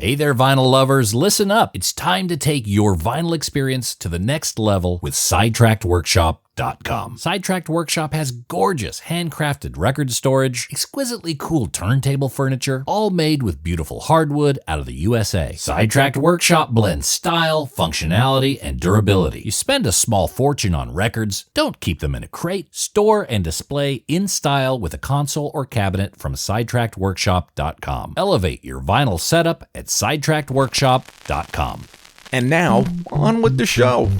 Hey there, vinyl lovers, listen up. It's time to take your vinyl experience to the next level with SidetrackedWorkshop.com. Sidetracked Workshop has gorgeous, handcrafted record storage, exquisitely cool turntable furniture, all made with beautiful hardwood out of the USA. Sidetracked Workshop blends style, functionality, and durability. You spend a small fortune on records, don't keep them in a crate. Store and display in style with a console or cabinet from SidetrackedWorkshop.com. Elevate your vinyl setup at SidetrackedWorkshop.com. And now, on with the show.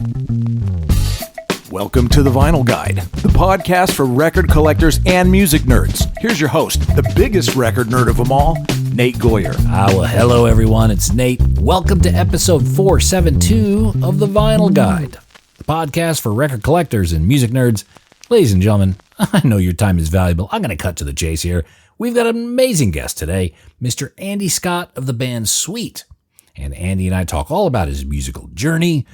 Welcome to The Vinyl Guide, the podcast for record collectors and music nerds. Here's your host, the biggest record nerd of them all, Nate Goyer. Well, hello everyone, it's Nate. Welcome to episode 472 of The Vinyl Guide, the podcast for record collectors and music nerds. Ladies and gentlemen, I know your time is valuable. I'm going to cut to the chase here. We've got an amazing guest today, Mr. Andy Scott of the band Sweet. And Andy and I talk all about his musical journey,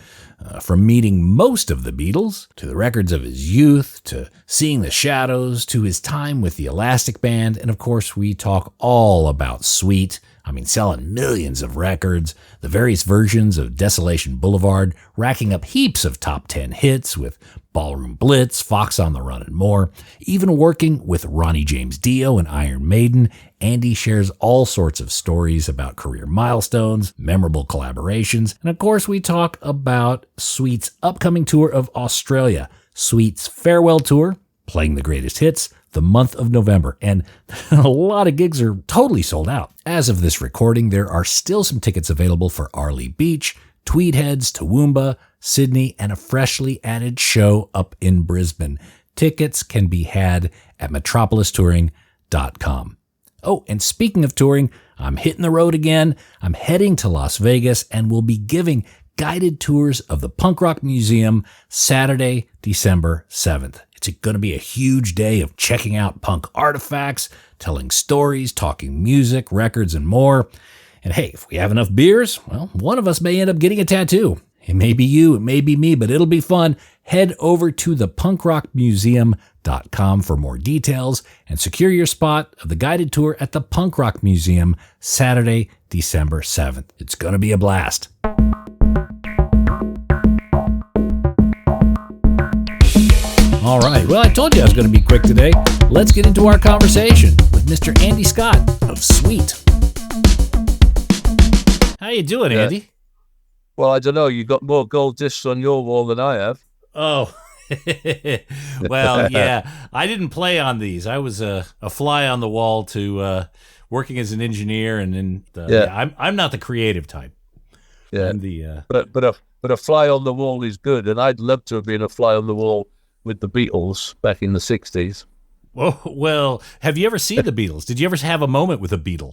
from meeting most of the Beatles, to the records of his youth, to seeing the Shadows, to his time with the Elastic Band, and of course we talk all about Sweet. I mean, selling millions of records, the various versions of Desolation Boulevard, racking up heaps of top 10 hits with Ballroom Blitz, Fox on the Run, and more. Even working with Ronnie James Dio and Iron Maiden, Andy shares all sorts of stories about career milestones, memorable collaborations, and of course we talk about Sweet's upcoming tour of Australia, Sweet's farewell tour, playing the greatest hits, the month of November, and a lot of gigs are totally sold out. As of this recording, there are still some tickets available for Arley Beach, Tweed Heads, Toowoomba, Sydney, and a freshly added show up in Brisbane. Tickets can be had at metropolistouring.com. Oh, and speaking of touring, I'm hitting the road again. I'm heading to Las Vegas and will be giving guided tours of the Punk Rock Museum Saturday, December 7th. It's going to be a huge day of checking out punk artifacts, telling stories, talking music, records, and more. And hey, if we have enough beers, well, one of us may end up getting a tattoo. It may be you, it may be me, but it'll be fun. Head over to thepunkrockmuseum.com for more details and secure your spot of the guided tour at the Punk Rock Museum Saturday, December 7th. It's going to be a blast. All right, well, I told you I was going to be quick today. Let's get into our conversation with Mr. Andy Scott of Sweet. How you doing, Andy? Well, I don't know. You got more gold discs on your wall than I have. Oh, well, yeah. I didn't play on these. I was a fly on the wall to working as an engineer, and then I'm not the creative type. Yeah, I'm the but a fly on the wall is good, and I'd love to have been a fly on the wall with the Beatles back in the 60s. Oh, well, have you ever seen the Beatles? Did you ever have a moment with a Beatle?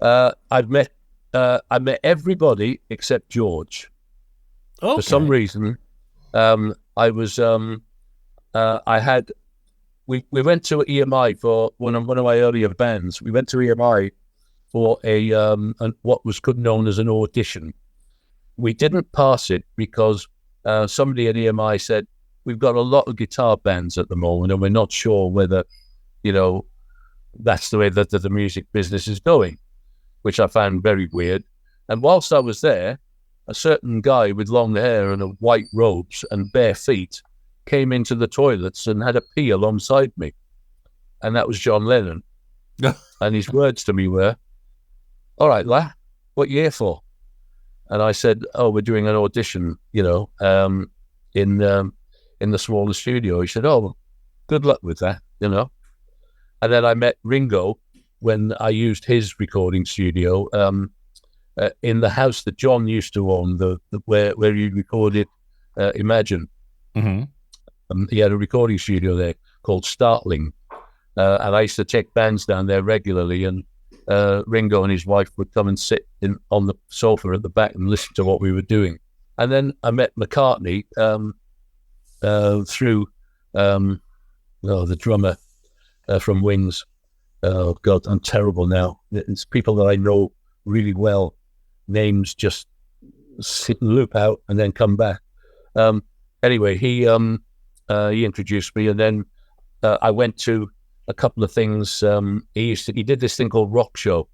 I met everybody except George. Okay. For some reason, we went to EMI for one of my earlier bands. We went to EMI for what was known as an audition. We didn't pass it because somebody at EMI said, we've got a lot of guitar bands at the moment, and we're not sure whether, that's the way that the music business is going, which I found very weird. And whilst I was there, a certain guy with long hair and white robes and bare feet came into the toilets and had a pee alongside me. And that was John Lennon. And his words to me were, all right, lad, what you here for? And I said, oh, we're doing an audition, in the smaller studio. He said, oh, good luck with that, And then I met Ringo when I used his recording studio in the house that John used to own, where he recorded Imagine. Mm-hmm. He had a recording studio there called Startling. And I used to take bands down there regularly, and Ringo and his wife would come and sit on the sofa at the back and listen to what we were doing. And then I met McCartney through the drummer from Wings. Oh God, I'm terrible now. It's people that I know really well. Names just loop out and then come back. Anyway, he introduced me, and then I went to a couple of things. He did this thing called Rock Show,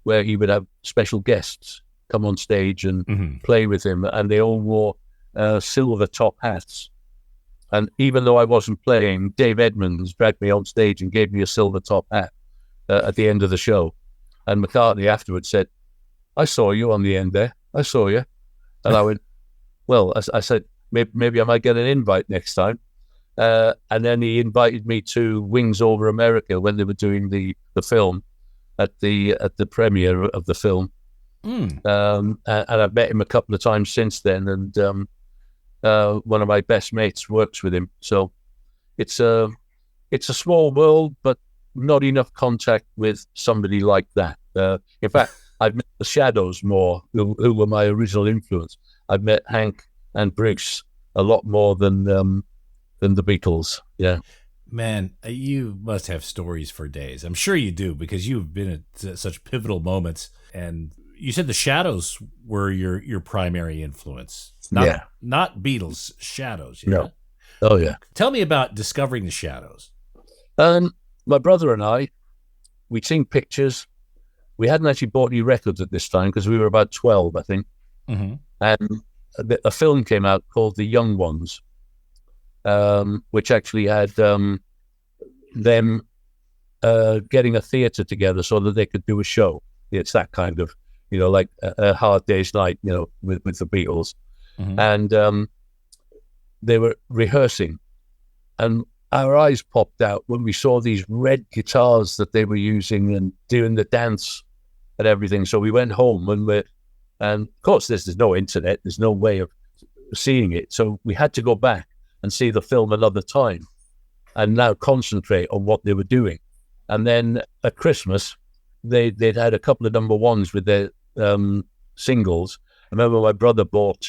where he would have special guests come on stage and play with him, and they all wore silver top hats. And even though I wasn't playing, Dave Edmonds dragged me on stage and gave me a silver top hat at the end of the show. And McCartney afterwards said, "I saw you on the end there. I saw you." And I went, "Well," I said, maybe I might get an invite next time. And then he invited me to Wings Over America when they were doing the film at the premiere of the film. And I've met him a couple of times since then. And one of my best mates works with him. So it's a small world, but not enough contact with somebody like that. In fact, I've met the Shadows more, who were my original influence. I've met Hank and Bruce a lot more than the Beatles. Yeah. Man, you must have stories for days. I'm sure you do, because you've been at such pivotal moments. And you said the Shadows were your primary influence. Not Beatles, Shadows. Yeah? No. Oh, yeah. Tell me about discovering the Shadows. My brother and I, we'd seen pictures. We hadn't actually bought any records at this time because we were about 12, I think. And a film came out called The Young Ones, which actually had them getting a theatre together so that they could do a show. It's that kind of, like a Hard Day's Night, with the Beatles. And they were rehearsing. And our eyes popped out when we saw these red guitars that they were using and doing the dance and everything. So we went home and of course there's no internet, there's no way of seeing it. So we had to go back and see the film another time and now concentrate on what they were doing. And then at Christmas, they'd had a couple of number ones with their singles. I remember my brother bought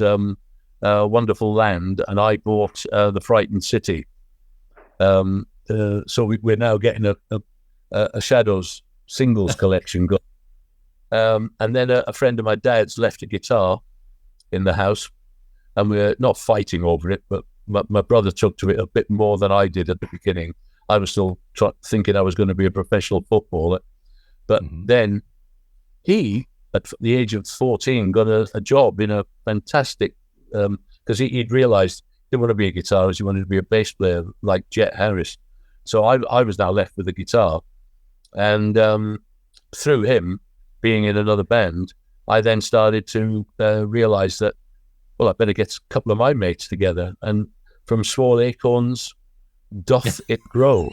Wonderful Land and I bought The Frightened City. So we're now getting a Shadows singles collection going. And then a friend of my dad's left a guitar in the house, and we're not fighting over it, but my brother took to it a bit more than I did at the beginning. I was still thinking I was going to be a professional footballer. But then he, at the age of 14, got a job in a fantastic, because he'd realised he didn't want to be a guitarist, he wanted to be a bass player like Jet Harris. So I was now left with a guitar. And through him being in another band, I then started to realise that, well, I better get a couple of my mates together. And from small acorns doth it grow,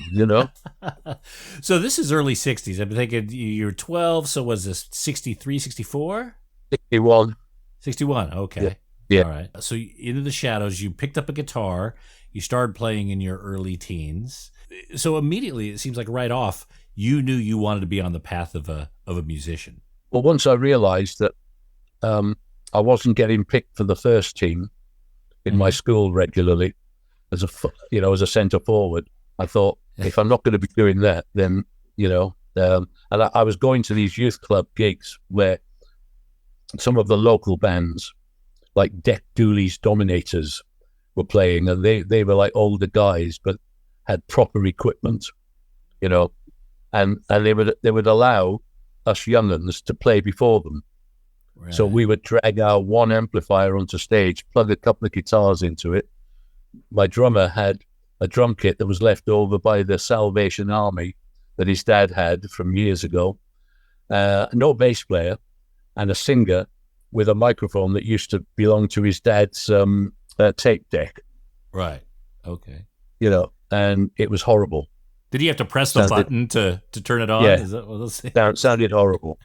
So this is early 60s. I'm thinking you're 12, so was this 63, 64? 61. 61, okay. Yeah. All right. So into the Shadows, you picked up a guitar, you started playing in your early teens. So immediately, it seems like right off, you knew you wanted to be on the path of a musician. Well, once I realised that I wasn't getting picked for the first team in my school regularly as a centre forward, I thought, if I'm not going to be doing that, then, and I was going to these youth club gigs where some of the local bands, like Deck Dooley's Dominators, were playing, and they were like older guys, but had proper equipment, and they would allow us young'uns to play before them. Right. So we would drag our one amplifier onto stage, plug a couple of guitars into it. My drummer had a drum kit that was left over by the Salvation Army that his dad had from years ago. No bass player, and a singer with a microphone that used to belong to his dad's tape deck. Right. Okay. And it was horrible. Did you have to press the button to turn it on? Yeah. Is that what those things? Sounded horrible.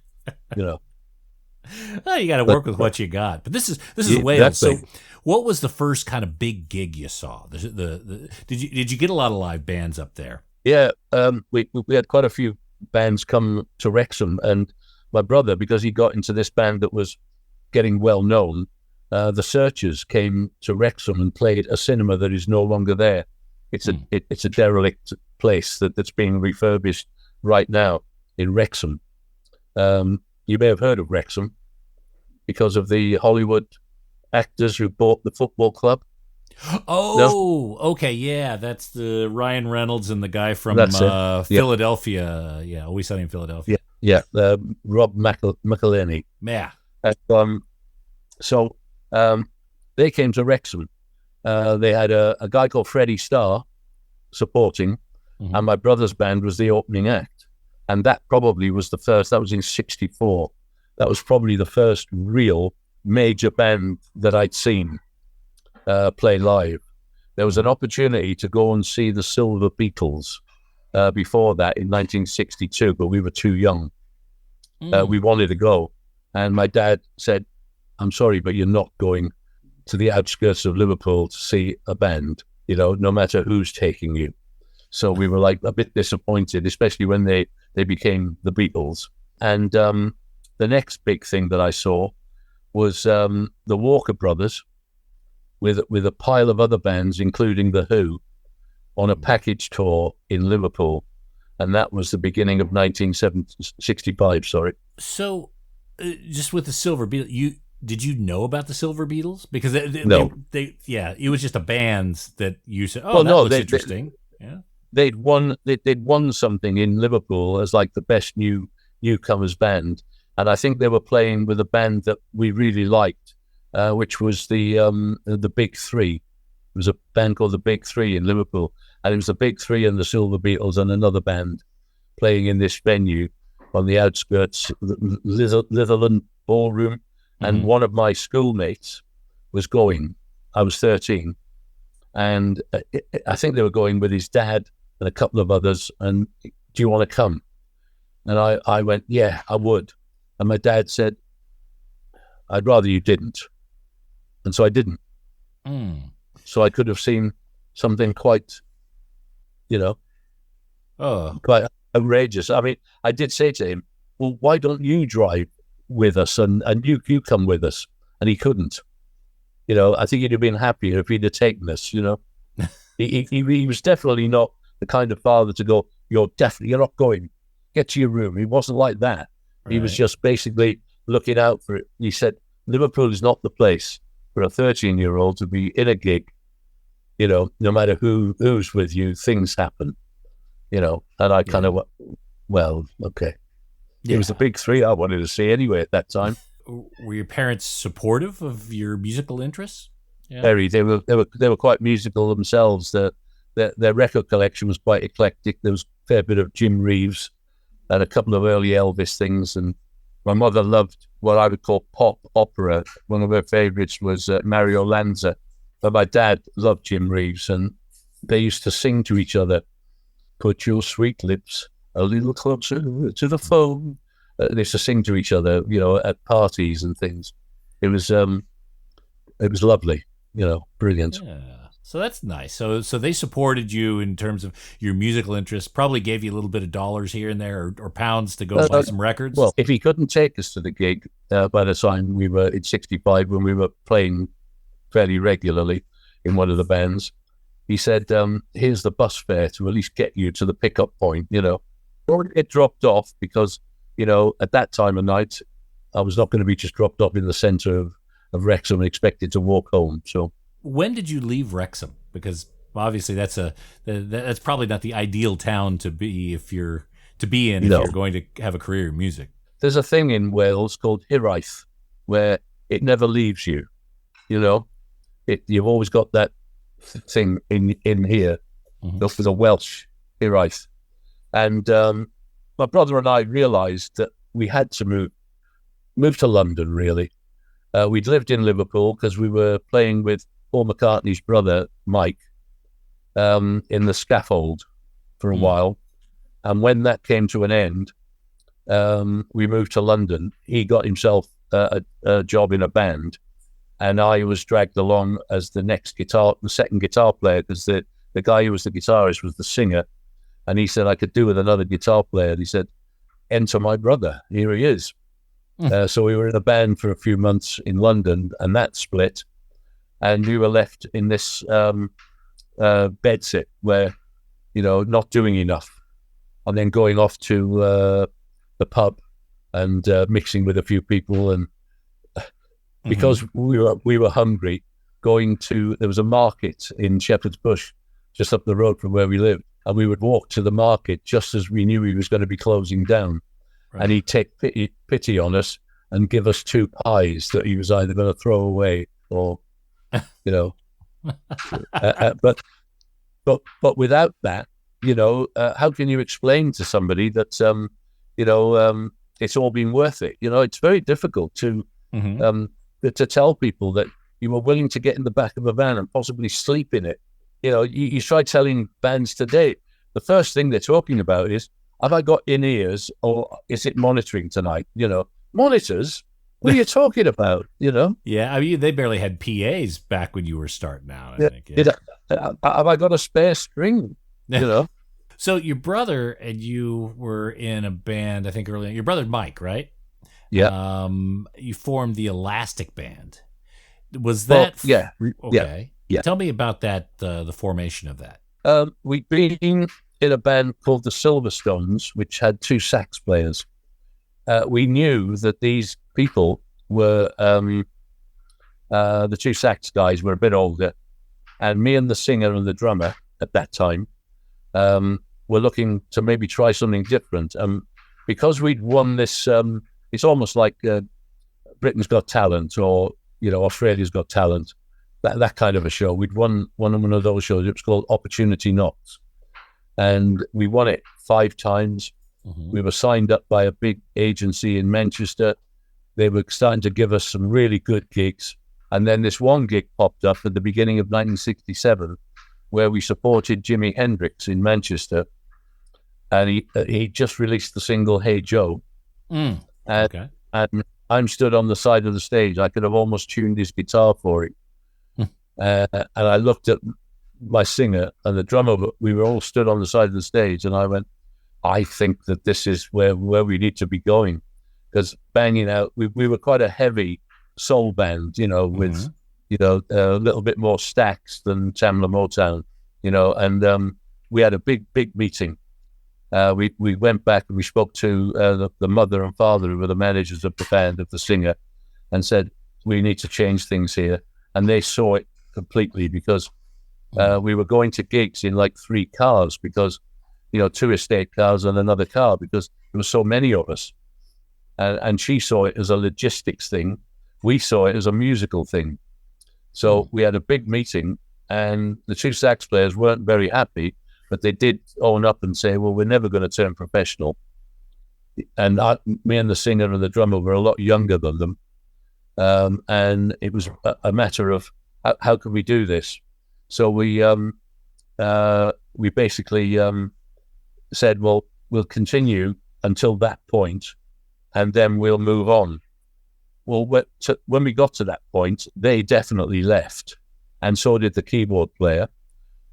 Well, you got to work with what you got. But this is Wales. So, what was the first kind of big gig you saw? Did you get a lot of live bands up there? Yeah, we had quite a few bands come to Wrexham, and my brother, because he got into this band that was getting well known, the Searchers came to Wrexham and played a cinema that is no longer there. It's a derelict place that's being refurbished right now in Wrexham. You may have heard of Wrexham because of the Hollywood actors who bought the football club. Oh, no? Okay, yeah, that's the Ryan Reynolds and the guy from Philadelphia. Yeah, Always Sunny in Philadelphia. Yeah. Yeah, Rob McCartney. Yeah. So they came to Wrexham. They had a guy called Freddie Starr supporting, and my brother's band was the opening act. And that probably was the first, that was in 1964. That was probably the first real major band that I'd seen play live. There was an opportunity to go and see the Silver Beatles before that in 1962, but we were too young. We wanted to go. And my dad said, I'm sorry, but you're not going to the outskirts of Liverpool to see a band, no matter who's taking you. So we were like a bit disappointed, especially when they became the Beatles. And the next big thing that I saw was the Walker Brothers with a pile of other bands, including The Who, on a package tour in Liverpool. And that was the beginning of 1965, sorry. So just with the Silver Beatles, did you know about the Silver Beatles? Because no. It was just a band that you said, looks interesting. Yeah. They'd won something in Liverpool as like the best newcomers band. And I think they were playing with a band that we really liked, which was the Big Three. It was a band called the Big Three in Liverpool. And it was the Big Three and the Silver Beatles and another band playing in this venue on the outskirts, Litherland Ballroom. And one of my schoolmates was going. I was 13. And I think they were going with his dad and a couple of others. And do you want to come? And I went, yeah, I would. And my dad said, I'd rather you didn't. And so I didn't. So I could have seen something quite, quite outrageous. I mean, I did say to him, well, why don't you drive with us and you come with us? And he couldn't. I think he'd have been happier if he'd have taken us, He was definitely not the kind of father to go, you're not going. Get to your room. He wasn't like that. Right. He was just basically looking out for it. He said, Liverpool is not the place for a 13-year-old to be in a gig. No matter who's with you, things happen. And I kind of went, well, okay. Yeah. It was the Big Three I wanted to see anyway at that time. Were your parents supportive of your musical interests? Yeah. Very. They were quite musical themselves. Their record collection was quite eclectic. There was a fair bit of Jim Reeves and a couple of early Elvis things. And my mother loved what I would call pop opera. One of her favorites was Mario Lanza. But my dad loved Jim Reeves, and they used to sing to each other, put your sweet lips a little closer to the phone. They used to sing to each other, at parties and things. It was lovely, brilliant. Yeah. So that's nice. So they supported you in terms of your musical interests, probably gave you a little bit of dollars here and there or pounds to go buy some records. Well, if he couldn't take us to the gig by the time we were in 65, when we were playing fairly regularly in one of the bands, he said, here's the bus fare to at least get you to the pickup point, Or get dropped off because, at that time of night, I was not going to be just dropped off in the centre of Wrexham and expected to walk home. So when did you leave Wrexham? Because obviously that's probably not the ideal town to be if you're going to have a career in music. There's a thing in Wales called hiraeth, where it never leaves you. You've always got that thing in here. With a Welsh hiraeth. And my brother and I realised that we had to move to London, really. We'd lived in Liverpool because we were playing with Paul McCartney's brother, Mike, in the Scaffold for a while. And when that came to an end, we moved to London. He got himself a job in a band, and I was dragged along as the second guitar player, because the guy who was the guitarist was the singer. And he said I could do with another guitar player. And he said, enter my brother. Here he is. So we were in a band for a few months in London, and that split. And we were left in this bedsit where, not doing enough. And then going off to the pub and mixing with a few people. And because we were hungry, there was a market in Shepherd's Bush, just up the road from where we lived. And we would walk to the market just as we knew he was going to be closing down. and he'd take pity on us and give us 2 pies that he was either going to throw away or, you know. But without that, you know, how can you explain to somebody that, you know, it's all been worth it? You know, it's very difficult to tell people that you were willing to get in the back of a van and possibly sleep in it. You know, you try telling bands today, the first thing they're talking about is, have I got in-ears or is it monitoring tonight? You know, monitors? What are you talking about? You know? Yeah, I mean, they barely had PAs back when you were starting out, I think. Yeah. Have I got a spare string? You know? So your brother and you were in a band, I think earlier. Your brother Mike, right? Yeah. You formed the Elastic Band. Was that? Yeah. Okay. Yeah. Tell me about that, the formation of that. We'd been in a band called the Silverstones, which had 2 sax players. We knew that these people were, the 2 sax guys were a bit older, and me and the singer and the drummer at that time were looking to maybe try something different. Because we'd won this, it's almost like Britain's Got Talent or, you know, Australia's Got Talent, that kind of a show. We'd won one of those shows. It was called Opportunity Knocks. And we won it 5 times. We were signed up by a big agency in Manchester. They were starting to give us some really good gigs. And then this one gig popped up at the beginning of 1967 where we supported Jimi Hendrix in Manchester. And he just released the single, Hey Joe. And I'm stood on the side of the stage. I could have almost tuned his guitar for it. And I looked at my singer and the drummer, but we were all stood on the side of the stage, and I went, I think that this is where we need to be going, because banging out, we were quite a heavy soul band, you know, with you know, a little bit more stacks than Tamla Motown, you know, and we had a big meeting. We went back and we spoke to the mother and father who were the managers of the band, of the singer, and said, we need to change things here. And they saw it completely, because we were going to gigs in like 3 cars, because, you know, 2 estate cars and another car, because there were so many of us. And she saw it as a logistics thing. We saw it as a musical thing. So we had a big meeting, and the 2 sax players weren't very happy, but they did own up and say, well, we're never going to turn professional. And me and the singer and the drummer were a lot younger than them. And it was a matter of how can we do this? So we basically said, well, we'll continue until that point, and then we'll move on. Well, when we got to that point, they definitely left, and so did the keyboard player.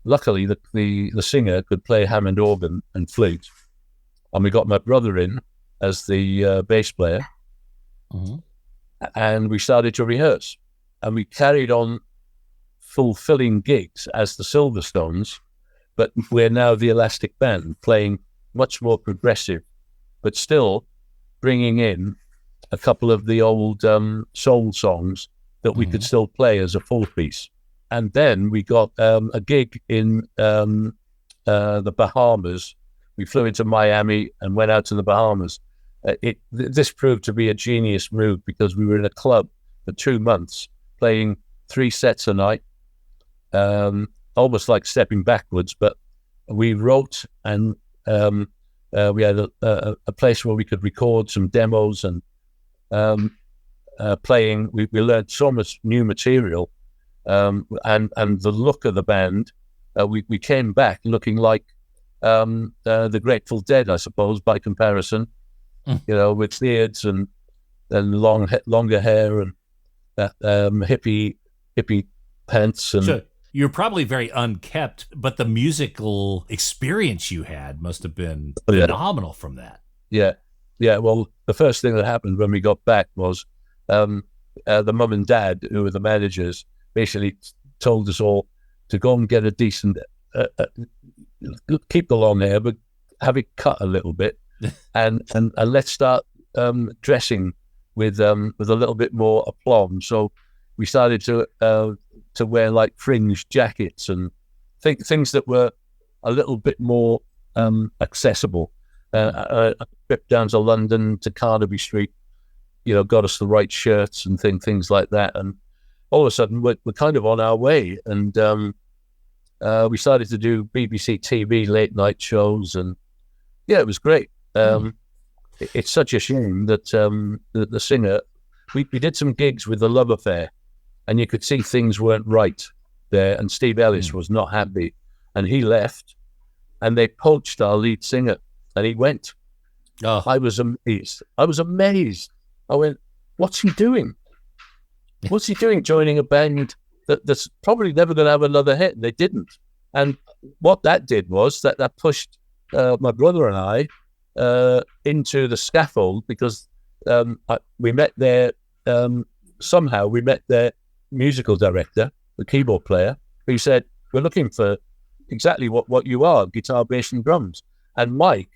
Luckily, the singer could play Hammond organ and flute, and we got my brother in as the bass player, and we started to rehearse, and we carried on fulfilling gigs as the Silverstones, but we're now the Elastic Band, playing much more progressive, but still bringing in a couple of the old soul songs that we could still play as a full piece. And then we got a gig in the Bahamas. We flew into Miami and went out to the Bahamas. This proved to be a genius move, because we were in a club for 2 months playing 3 sets a night, almost like stepping backwards. But we wrote, and we had a place where we could record some demos, and playing. We learned so much new material, and the look of the band. We came back looking like the Grateful Dead, I suppose, by comparison. You know, with beards and longer hair and hippie pants. And sure. You're probably very unkept, but the musical experience you had must have been phenomenal from that. Yeah. Well, the first thing that happened when we got back was the mum and dad, who were the managers, basically told us all to go and get a decent, keep the long hair, but have it cut a little bit, and let's start dressing with a little bit more aplomb. So we started to wear like fringe jackets and things that were a little bit more accessible. A trip down to London to Carnaby Street, got us the right shirts and things like that. And all of a sudden, we're kind of on our way. And we started to do BBC TV late night shows, and it was great. It's such a shame that the singer, we did some gigs with The Love Affair, and you could see things weren't right there, and Steve Ellis was not happy, and he left, and they poached our lead singer, and he went. Oh. I was amazed. I went, what's he doing? What's he doing joining a band that's probably never going to have another hit? And they didn't. And what that did was that pushed my brother and I into the Scaffold, because we met there, somehow we met their musical director, the keyboard player, who said, we're looking for exactly what you are, guitar, bass and drums. And Mike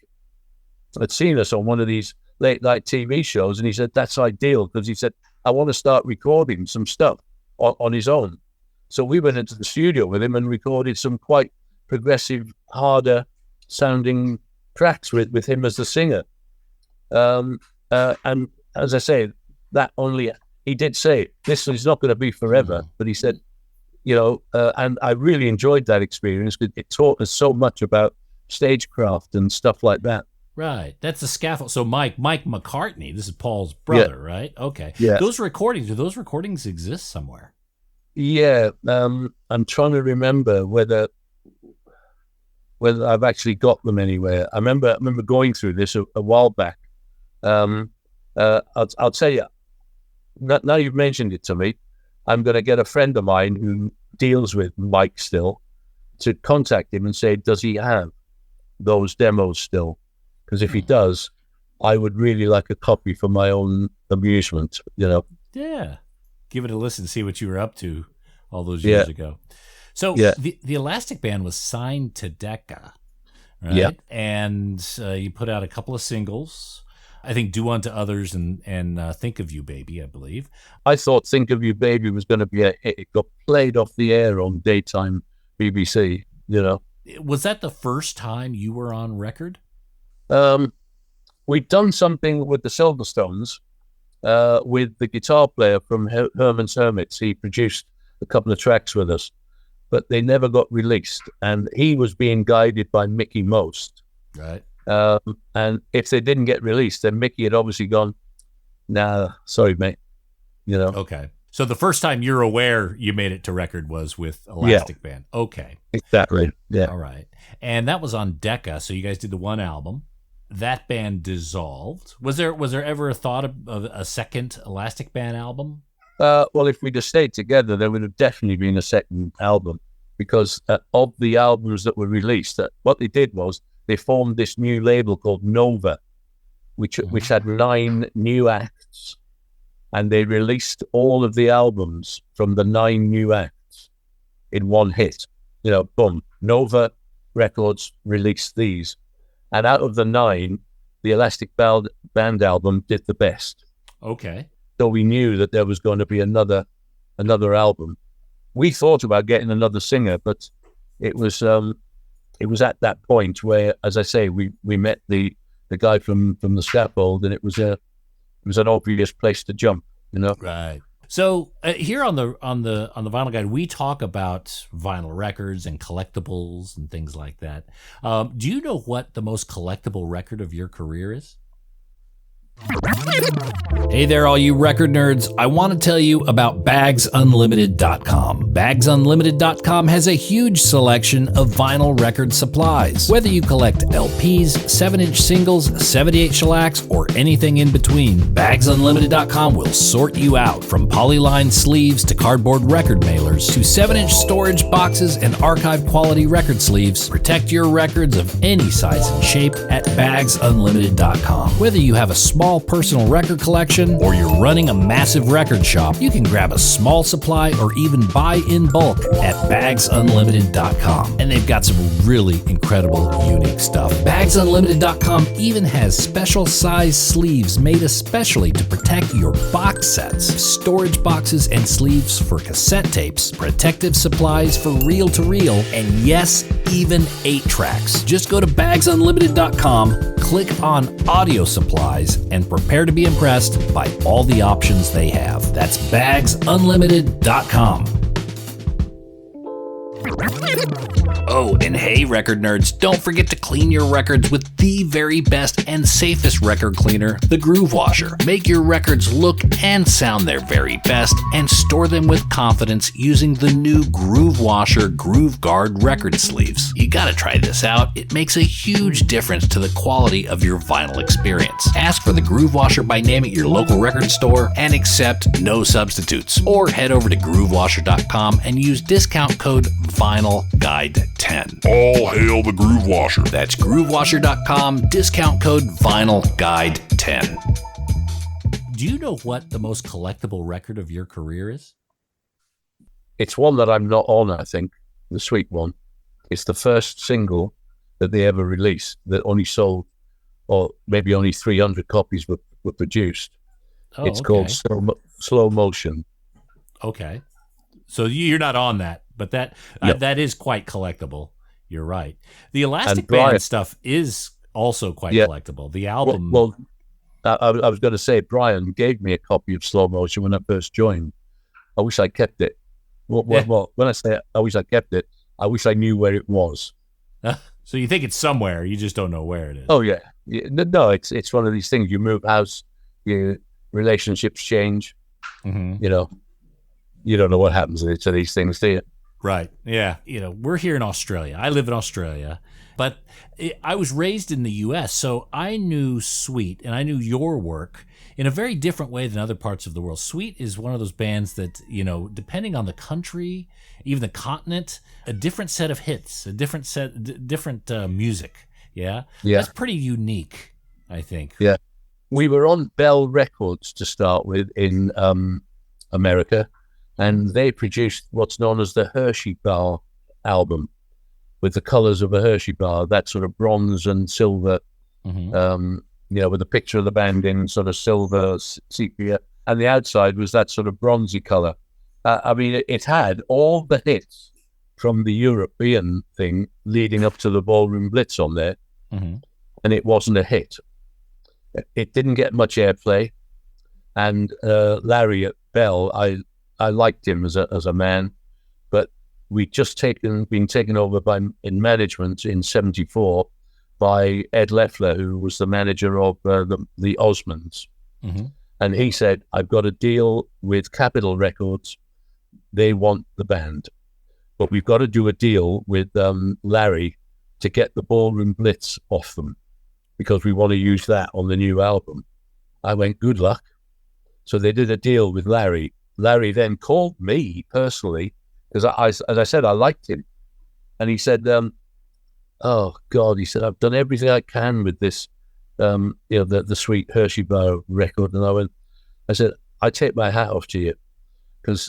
had seen us on one of these late night TV shows, and he said, that's ideal, because he said, I want to start recording some stuff on his own. So we went into the studio with him and recorded some quite progressive, harder sounding tracks with him as the singer. And as I say, he did say, this is not going to be forever, but he said, and I really enjoyed that experience, because it taught us so much about stagecraft and stuff like that. Right. That's the Scaffold. So Mike McCartney, this is Paul's brother, right? Okay. Yeah. Do those recordings exist somewhere? Yeah. I'm trying to remember whether I've actually got them anywhere. I remember going through this a while back. I'll tell you, now you've mentioned it to me, I'm going to get a friend of mine who deals with Mike still to contact him and say, does he have those demos still? Because if he does, I would really like a copy for my own amusement, Yeah. Give it a listen, see what you were up to all those years ago. So the Elastic Band was signed to Decca, right? Yeah. And you put out a couple of singles. I think Do Unto Others and Think of You, Baby, I believe. I thought Think of You, Baby was going to be a hit. It got played off the air on daytime BBC, Was that the first time you were on record? We'd done something with the Silverstones, with the guitar player from Herman's Hermits. He produced a couple of tracks with us, but they never got released. And he was being guided by Mickey Most. Right. And if they didn't get released, then Mickey had obviously gone, nah, sorry, mate. Okay. So the first time you're aware you made it to record was with Elastic Band. Okay. Exactly. Yeah. All right. And that was on Decca. So you guys did the one album. That band dissolved. Was there ever a thought of a second Elastic Band album? Well, if we'd have stayed together, there would have definitely been a second album, because of the albums that were released, what they did was they formed this new label called Nova, which had 9 new acts, and they released all of the albums from the 9 new acts in one hit. Boom. Nova Records released these. And out of the 9, the Elastic Band album did the best. Okay. So we knew that there was going to be another album. We thought about getting another singer, but it was at that point where, as I say, we met the guy from the Scaffold, and it was an obvious place to jump. Right. So here on the Vinyl Guide, we talk about vinyl records and collectibles and things like that. Do you know what the most collectible record of your career is? Hey there, all you record nerds. I want to tell you about BagsUnlimited.com. BagsUnlimited.com has a huge selection of vinyl record supplies. Whether you collect LPs, 7-inch singles, 78 shellacs, or anything in between, BagsUnlimited.com will sort you out. From polyline sleeves to cardboard record mailers to 7-inch storage boxes and archive quality record sleeves, protect your records of any size and shape at BagsUnlimited.com. Whether you have a small small personal record collection, or you're running a massive record shop, you can grab a small supply or even buy in bulk at bagsunlimited.com. And they've got some really incredible, unique stuff. Bagsunlimited.com even has special size sleeves made especially to protect your box sets, storage boxes and sleeves for cassette tapes, protective supplies for reel-to-reel, and yes, even 8-tracks. Just go to bagsunlimited.com, click on audio supplies, and prepare to be impressed by all the options they have. That's bagsunlimited.com. Oh, and hey, record nerds, don't forget to clean your records with the very best and safest record cleaner, the Groove Washer. Make your records look and sound their very best and store them with confidence using the new Groove Washer Groove Guard record sleeves. You gotta try this out. It makes a huge difference to the quality of your vinyl experience. Ask for the Groove Washer by name at your local record store and accept no substitutes. Or head over to groovewasher.com and use discount code VINYLGUIDE10. All hail the Groove Washer. That's groovewasher.com, discount code VINYLGUIDE10. Do you know what the most collectible record of your career is? It's one that I'm not on, I think, the Sweet one. It's the first single that they ever released that only sold, or maybe only 300 copies were produced. It's called Slow Motion. Okay. So you're not on that, but that that is quite collectible. You're right. The Elastic Band stuff is also quite collectible. The album... Well, I was going to say, Brian gave me a copy of Slow Motion when I first joined. I wish I kept it. Well, when I say I wish I kept it, I wish I knew where it was. So you think it's somewhere, you just don't know where it is. Oh, yeah. No, it's one of these things. You move house, your relationships change. Mm-hmm. You know, you don't know what happens to these things, do you? Right. Yeah. We're here in Australia. I live in Australia, but I was raised in the U.S., so I knew Sweet and I knew your work in a very different way than other parts of the world. Sweet is one of those bands that, depending on the country, even the continent, a different set of hits, a different music. Yeah. Yeah. That's pretty unique, I think. Yeah. We were on Bell Records to start with in America. And they produced what's known as the Hershey Bar album, with the colors of a Hershey bar, that sort of bronze and silver, with a picture of the band in sort of silver sepia. And the outside was that sort of bronzy color. It had all the hits from the European thing leading up to the Ballroom Blitz on there. Mm-hmm. And it wasn't a hit. It didn't get much airplay. And Larry at Bell, I liked him as a man, but we'd just been taken over in management in '74 by Ed Leffler, who was the manager of the Osmonds. Mm-hmm. And he said, I've got a deal with Capitol Records. They want the band, but we've got to do a deal with Larry to get the Ballroom Blitz off them because we want to use that on the new album. I went, good luck. So they did a deal with Larry. Larry then called me personally because, as I said, I liked him. And he said, oh, God, he said, I've done everything I can with this, the Sweet Hershey Bar record. And I said, I take my hat off to you because,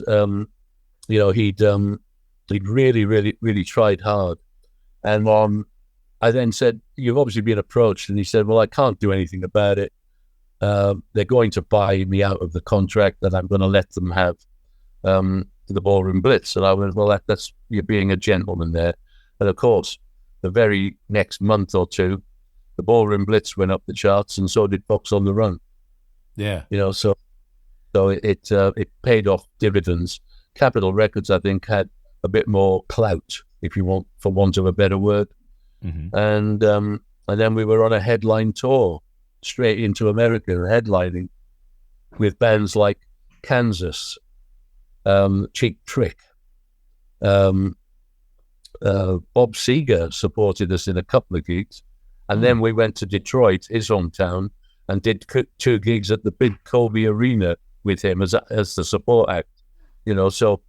he'd really, really, really tried hard. And I then said, you've obviously been approached. And he said, well, I can't do anything about it. They're going to buy me out of the contract that I'm going to let them have the Ballroom Blitz. And I went, well, that's you're being a gentleman there. And of course, the very next month or two, the Ballroom Blitz went up the charts, and so did Fox on the Run. Yeah, so it paid off dividends. Capitol Records, I think, had a bit more clout, if you want, for want of a better word. Mm-hmm. And then we were on a headline tour straight into America, headlining with bands like Kansas, Cheap Trick. Bob Seger supported us in a couple of gigs. And then we went to Detroit, his hometown, and did 2 gigs at the big Kobe Arena with him as the support act. So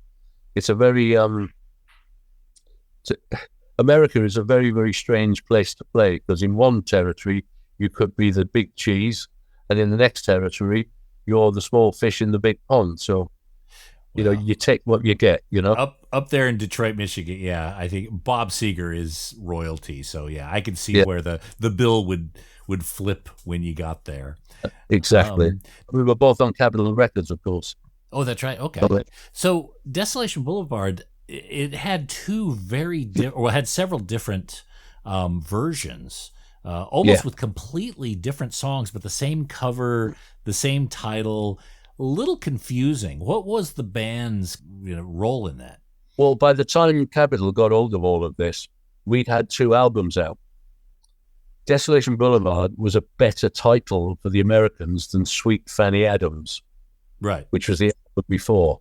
it's a very... America is a very, very strange place to play because in one territory, you could be the big cheese and in the next territory, you're the small fish in the big pond. So, you take what you get. Up there in Detroit, Michigan, yeah, I think Bob Seger is royalty. So yeah, I could see where the bill would flip when you got there. Exactly. We were both on Capitol Records, of course. Oh, that's right. Okay. So Desolation Boulevard, it had two had several different versions, almost with completely different songs, but the same cover, the same title. A little confusing. What was the band's role in that? Well, by the time Capitol got hold of all of this, we'd had 2 albums out. Desolation Boulevard was a better title for the Americans than Sweet Fanny Adams, right? Which was the album before.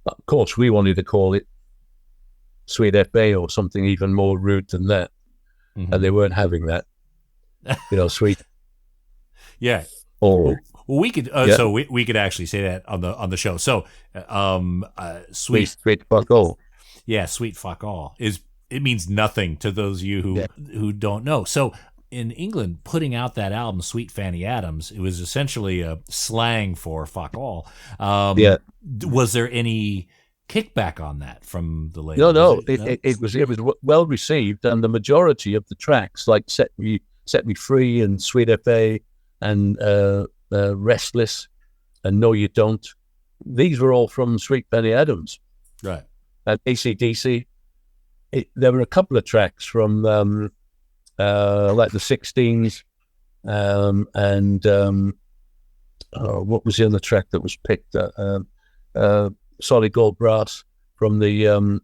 Of course, we wanted to call it Sweet FA or something even more rude than that, and they weren't having that. Sweet. Yeah. Or well, we could so we could actually say that on the show. So, sweet fuck all. Yeah, sweet fuck all it means nothing to those of you who don't know. So in England, putting out that album, Sweet Fanny Adams, it was essentially a slang for fuck all. Was there any kickback on that from the label? No. It was well received, and the majority of the tracks, like Set Me Free and Sweet FA and Restless and No You Don't, these were all from Sweet Fanny Adams, right? And AC/DC. There were a couple of tracks from like the 16s, and what was the other track that was picked? Solid Gold Brass from the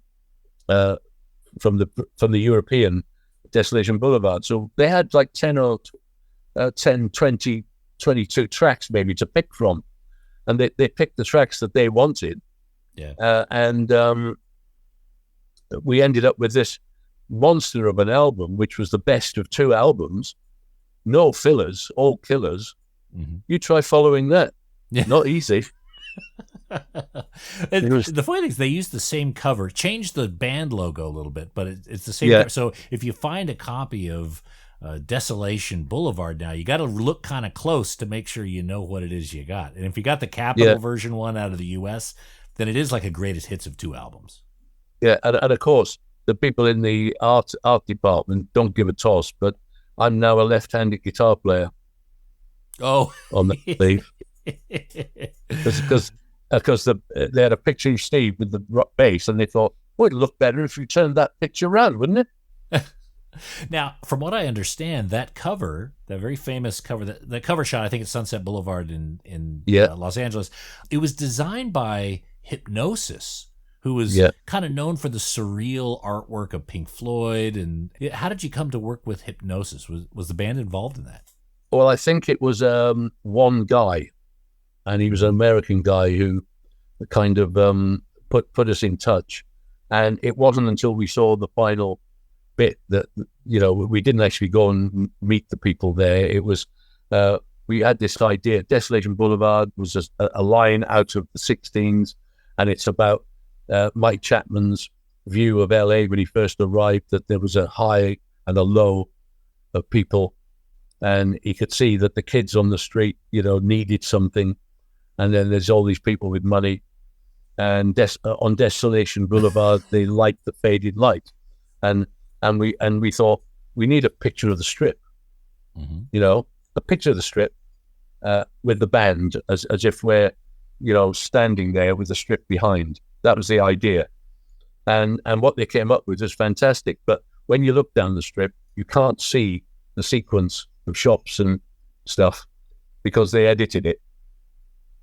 European Desolation Boulevard. So they had like 10, 20, 22 tracks maybe to pick from, and they picked the tracks that they wanted. And we ended up with this monster of an album, which was the best of 2 albums, no fillers, all killers. You try following that. Not easy. The funny thing is they used the same cover, changed the band logo a little bit, but it's the same cover. So if you find a copy of Desolation Boulevard now, you got to look kind of close to make sure you know what it is you got. And if you got the Capitol version one out of the US, then it is like a greatest hits of 2 albums. Yeah, and of course, the people in the art department don't give a toss, but I'm now a left-handed guitar player. Oh. On the sleeve. Because they had a picture of Steve with the rock bass, and they thought, it'd look better if you turned that picture around, wouldn't it? Now, from what I understand, that cover, that very famous cover, that cover shot, I think it's Sunset Boulevard in Los Angeles, it was designed by Hypnosis, who was kind of known for the surreal artwork of Pink Floyd. And how did you come to work with Hypnosis? Was the band involved in that? Well, I think it was one guy, and he was an American guy who kind of put us in touch. And it wasn't until we saw the final bit that, we didn't actually go and meet the people there. It was, we had this idea. Desolation Boulevard was a line out of the 16s, and it's about Mike Chapman's view of LA when he first arrived, that there was a high and a low of people, and he could see that the kids on the street, needed something, and then there's all these people with money, and on Desolation Boulevard they liked the faded light, and we thought we need a picture of the strip, a picture of the strip with the band as if we're standing there with the strip behind. That was the idea. And what they came up with was fantastic. But when you look down the strip, you can't see the sequence of shops and stuff because they edited it.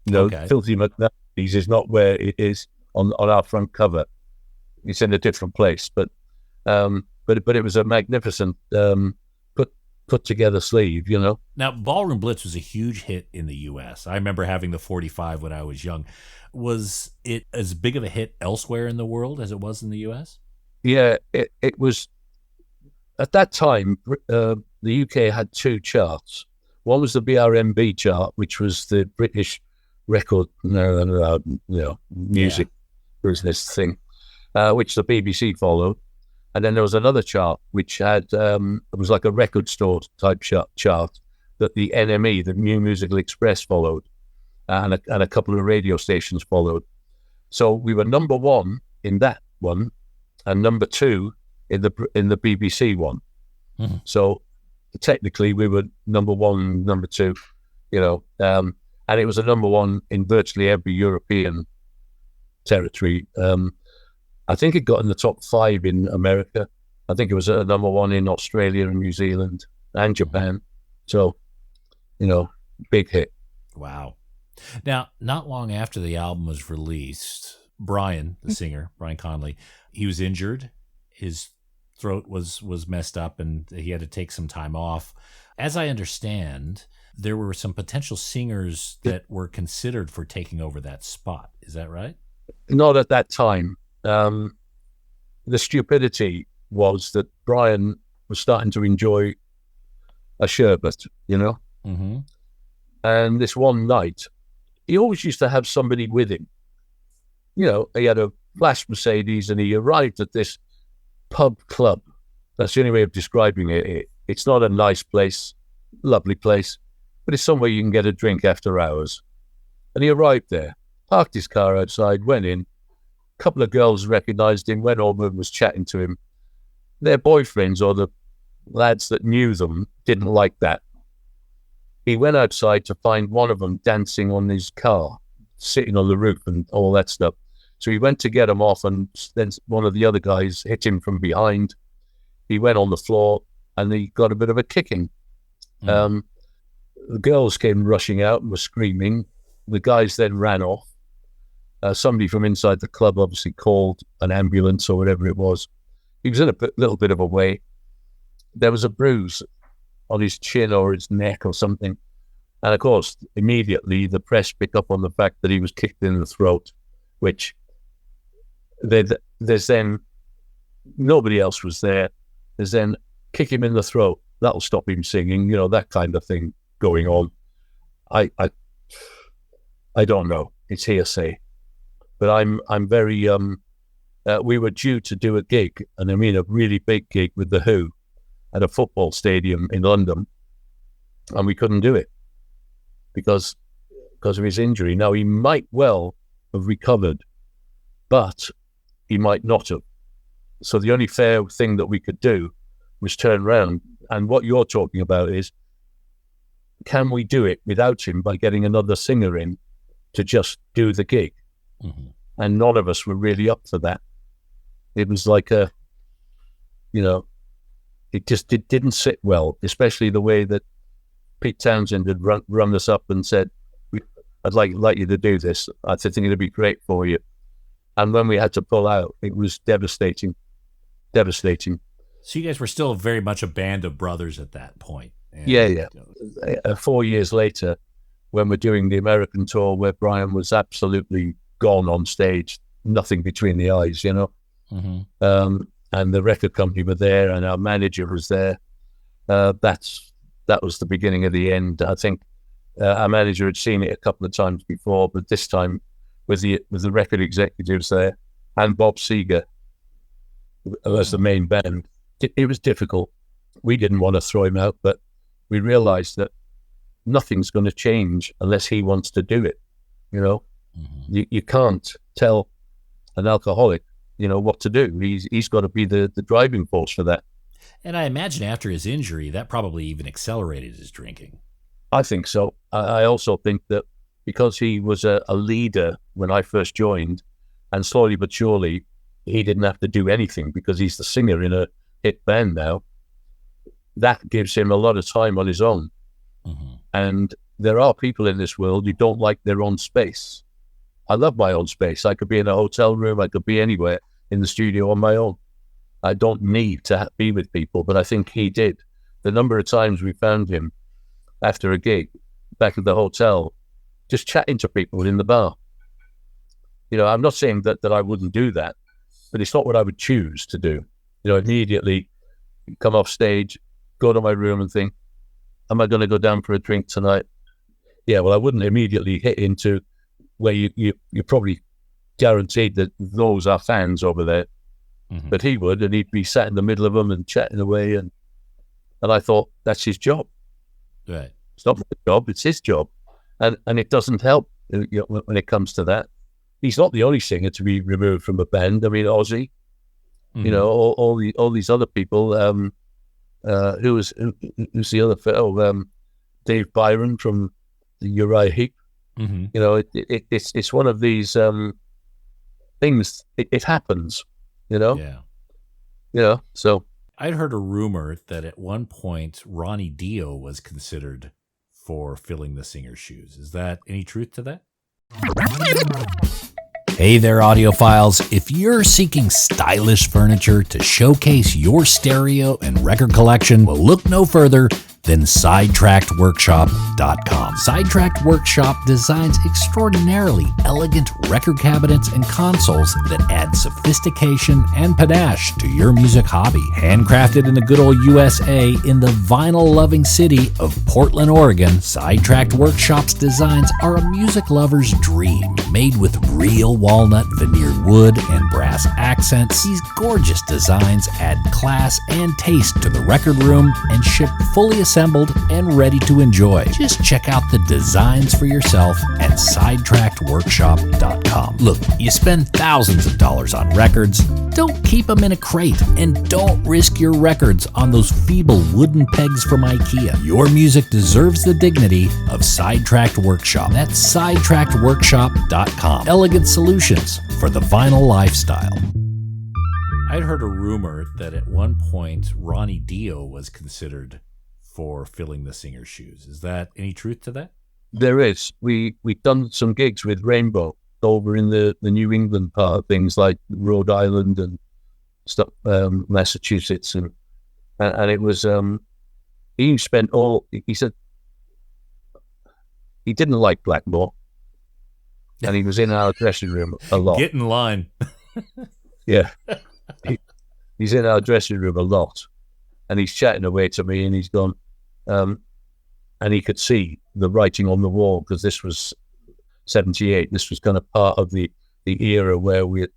Filthy McNally's is not where it is on our front cover. It's in a different place. But it was a magnificent put together sleeve, Now, Ballroom Blitz was a huge hit in the U.S. I remember having the 45 when I was young. Was it as big of a hit elsewhere in the world as it was in the U.S.? Yeah, it was. At that time, the UK had 2 charts. One was the BRMB chart, which was the British record, music business thing, which the BBC followed. And then there was another chart which had it was like a record store type chart that the NME, the New Musical Express, followed, and a couple of radio stations followed. So we were number one in that one, and number two in the BBC one. Mm-hmm. So technically, we were number one, number two, and it was a number one in virtually every European territory. I think it got in the top 5 in America. I think it was a number one in Australia and New Zealand and Japan. So, big hit. Wow. Now, not long after the album was released, Brian, the singer, Brian Conley, he was injured. His throat was messed up and he had to take some time off. As I understand, there were some potential singers that were considered for taking over that spot. Is that right? Not at that time. The stupidity was that Brian was starting to enjoy a sherbet, Mm-hmm. And this one night, he always used to have somebody with him. He had a flash Mercedes and he arrived at this pub club. That's the only way of describing it. It's not a nice place, lovely place, but it's somewhere you can get a drink after hours. And he arrived there, parked his car outside, went in. A couple of girls recognized him, went over and was chatting to him. Their boyfriends or the lads that knew them didn't like that. He went outside to find one of them dancing on his car, sitting on the roof and all that stuff. So he went to get him off, and then one of the other guys hit him from behind. He went on the floor and he got a bit of a kicking. The girls came rushing out and were screaming. The guys then ran off. Somebody from inside the club obviously called an ambulance or whatever it was. He was in a little bit of a way. There was a bruise on his chin or his neck or something. And of course, immediately the press picked up on the fact that he was kicked in the throat, which there's then nobody else was there. There's then kick him in the throat. That'll stop him singing, that kind of thing going on. I don't know. It's hearsay. But I'm very, we were due to do a gig, and I mean a really big gig with The Who at a football stadium in London, and we couldn't do it because of his injury. Now, he might well have recovered, but he might not have. So the only fair thing that we could do was turn around. And what you're talking about is, can we do it without him by getting another singer in to just do the gig? Mm-hmm. And none of us were really up for that. It was like it didn't sit well, especially the way that Pete Townsend had run us up and said, I'd like you to do this. I think it'd be great for you. And when we had to pull out, it was devastating. So you guys were still very much a band of brothers at that point. And, yeah. 4 years later, when we're doing the American tour, where Brian was absolutely gone on stage, nothing between the eyes, Mm-hmm. And the record company were there, and our manager was there. That was the beginning of the end. I think our manager had seen it a couple of times before, but this time with the record executives there and Bob Seger as the main band, it was difficult. We didn't want to throw him out, but we realized that nothing's going to change unless he wants to do it. Mm-hmm. You can't tell an alcoholic, what to do. He's got to be the driving force for that. And I imagine after his injury, that probably even accelerated his drinking. I think so. I also think that because he was a leader when I first joined, and slowly but surely, he didn't have to do anything because he's the singer in a hit band now. That gives him a lot of time on his own. Mm-hmm. And there are people in this world who don't like their own space. I love my own space. I could be in a hotel room. I could be anywhere in the studio on my own. I don't need to be with people, but I think he did. The number of times we found him after a gig back at the hotel, just chatting to people in the bar. I'm not saying that I wouldn't do that, but it's not what I would choose to do. Immediately come off stage, go to my room and think, am I going to go down for a drink tonight? Yeah, well, I wouldn't immediately hit into where you're probably guaranteed that those are fans over there. Mm-hmm. But he would, and he'd be sat in the middle of them and chatting away. And I thought, that's his job. Right. It's not my job, it's his job. And it doesn't help when it comes to that. He's not the only singer to be removed from a band. I mean, Ozzy, all these other people. Who's the other fellow? Dave Byron from the Uriah Heep. It's one of these things. It happens, Yeah. So I'd heard a rumor that at one point Ronnie Dio was considered for filling the singer's shoes. Is that any truth to that? Hey there, audiophiles. If you're seeking stylish furniture to showcase your stereo and record collection, well, look no further than SidetrackedWorkshop.com. Sidetracked Workshop designs extraordinarily elegant record cabinets and consoles that add sophistication and panache to your music hobby. Handcrafted in the good old USA in the vinyl-loving city of Portland, Oregon, Sidetracked Workshop's designs are a music lover's dream. Made with real walnut veneered wood and brass accents, these gorgeous designs add class and taste to the record room and ship fully assembled and ready to enjoy. Just check out the designs for yourself at SidetrackedWorkshop.com. Look, you spend thousands of dollars on records. Don't keep them in a crate, and don't risk your records on those feeble wooden pegs from IKEA. Your music deserves the dignity of Sidetracked Workshop. That's SidetrackedWorkshop.com. Elegant solutions for the vinyl lifestyle. I'd heard a rumor that at one point Ronnie Dio was considered for filling the singer's shoes. Is that any truth to that? there is. We've done some gigs with Rainbow over in the New England part of things, like Rhode Island and stuff, Massachusetts, and it was he spent all. He said he didn't like Blackmore, and he was in our dressing room a lot. Get in line. Yeah, he's in our dressing room a lot, and he's chatting away to me, and he's gone, and he could see the writing on the wall, because this was 78. This was kind of part of the era where we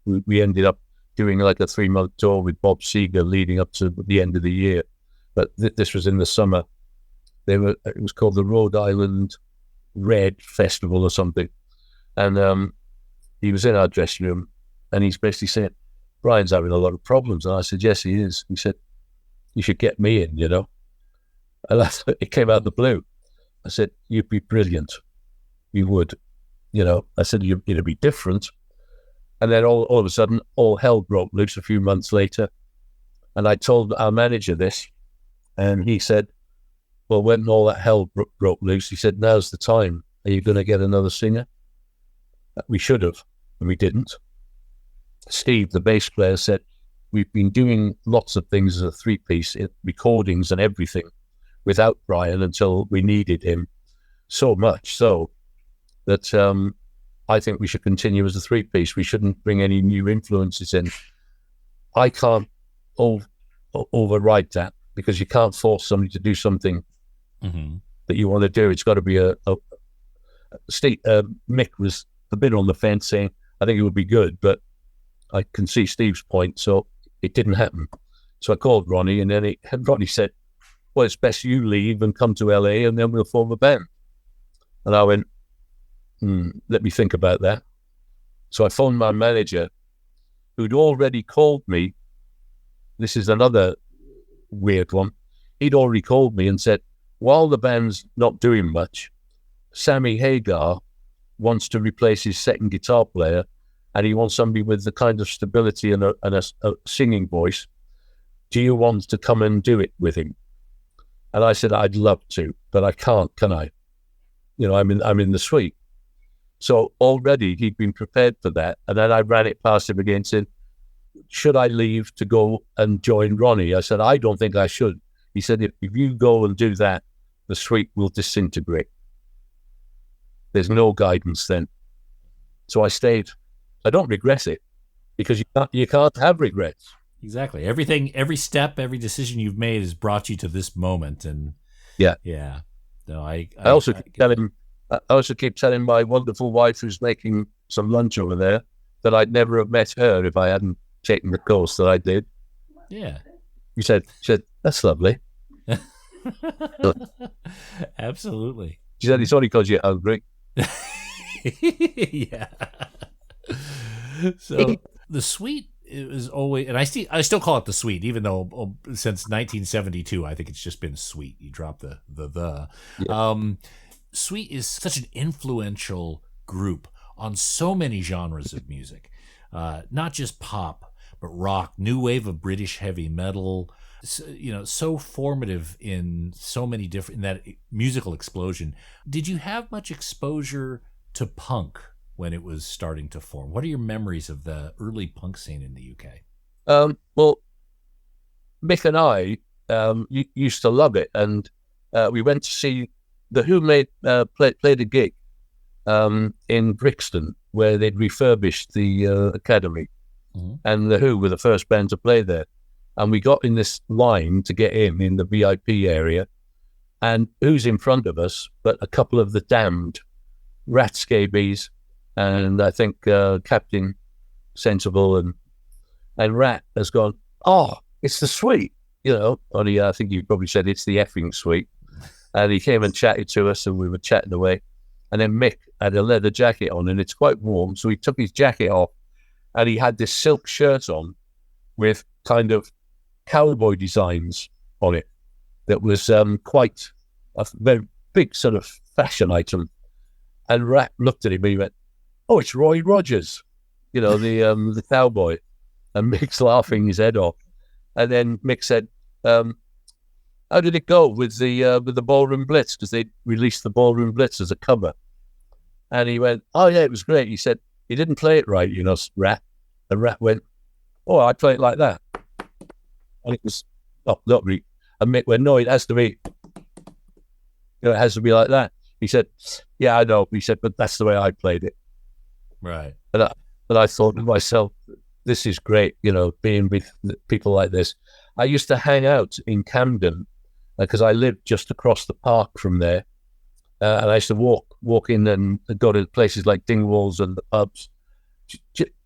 ended up doing like a 3-month tour with Bob Seger leading up to the end of the year. But this was in the summer. It was called the Rhode Island Red Festival or something. And he was in our dressing room, and he's basically saying, Brian's having a lot of problems. And I said, yes, he is. He said, you should get me in, you know. And it came out of the blue. I said, you'd be brilliant. You would. You know, I said, it'd be different. And then all of a sudden, all hell broke loose a few months later. And I told our manager this, and he said, well, when all that hell broke loose, he said, now's the time. Are you going to get another singer? We should have, and we didn't. Steve, the bass player, said, we've been doing lots of things as a 3-piece, recordings and everything, without Brian until we needed him, so much so that I think we should continue as a 3-piece. We shouldn't bring any new influences in. I can't override that, because you can't force somebody to do something that you want to do. It's got to be Mick was a bit on the fence, saying, I think it would be good, but I can see Steve's point, so it didn't happen. So I called Ronnie, and then Ronnie said, well, it's best you leave and come to LA, and then we'll form a band. And I went, let me think about that. So I phoned my manager, who'd already called me. This is another weird one. He'd already called me and said, while the band's not doing much, Sammy Hagar wants to replace his second guitar player, and he wants somebody with the kind of stability and a singing voice. Do you want to come and do it with him? And I said, I'd love to, but I can't, can I? You know, I'm in the suite. So already he'd been prepared for that. And then I ran it past him again, saying, should I leave to go and join Ronnie? I said, I don't think I should. He said, if you go and do that, the suite will disintegrate. There's no guidance then. So I stayed. I don't regret it, because you can't have regrets. Exactly. Every step, every decision you've made has brought you to this moment. And yeah. No, I also keep telling my wonderful wife, who's making some lunch over there, that I'd never have met her if I hadn't taken the course that I did. Yeah. She said, that's lovely. Absolutely. She said, it's only because you're hungry. Yeah. So the Sweet, it was always, and I still call it the Sweet, even though since 1972, I think it's just been Sweet. You drop the. Yeah. Sweet is such an influential group on so many genres of music, not just pop, but rock, new wave of British heavy metal. So formative in so many different, in that musical explosion. Did you have much exposure to punk when it was starting to form? What are your memories of the early punk scene in the UK? Well, Mick and I used to love it, and we went to see the Who played a gig in Brixton where they'd refurbished the Academy, and the Who were the first band to play there. And we got in this line to get in the VIP area, and who's in front of us but a couple of the Damned, Rat Scabies, and I think Captain Sensible and Rat has gone, oh, it's the Sweet, only I think you probably said it's the effing Sweet. And he came and chatted to us, and we were chatting away. And then Mick had a leather jacket on, and it's quite warm, so he took his jacket off, and he had this silk shirt on with kind of cowboy designs on it that was quite a very big sort of fashion item. And Rat looked at him and he went, oh, it's Roy Rogers, the cowboy. And Mick's laughing his head off. And then Mick said, how did it go with the Ballroom Blitz? Because they released the Ballroom Blitz as a cover. And he went, oh yeah, it was great. He said, he didn't play it right, Rat. And Rat went, oh, I play it like that. And it was, oh, not really. And Mick went, no, it has to be, it has to be like that. He said, yeah, I know. He said, but that's the way I played it. Right. And I thought to myself, this is great, being with people like this. I used to hang out in Camden because I lived just across the park from there. And I used to walk in and go to places like Dingwalls and the pubs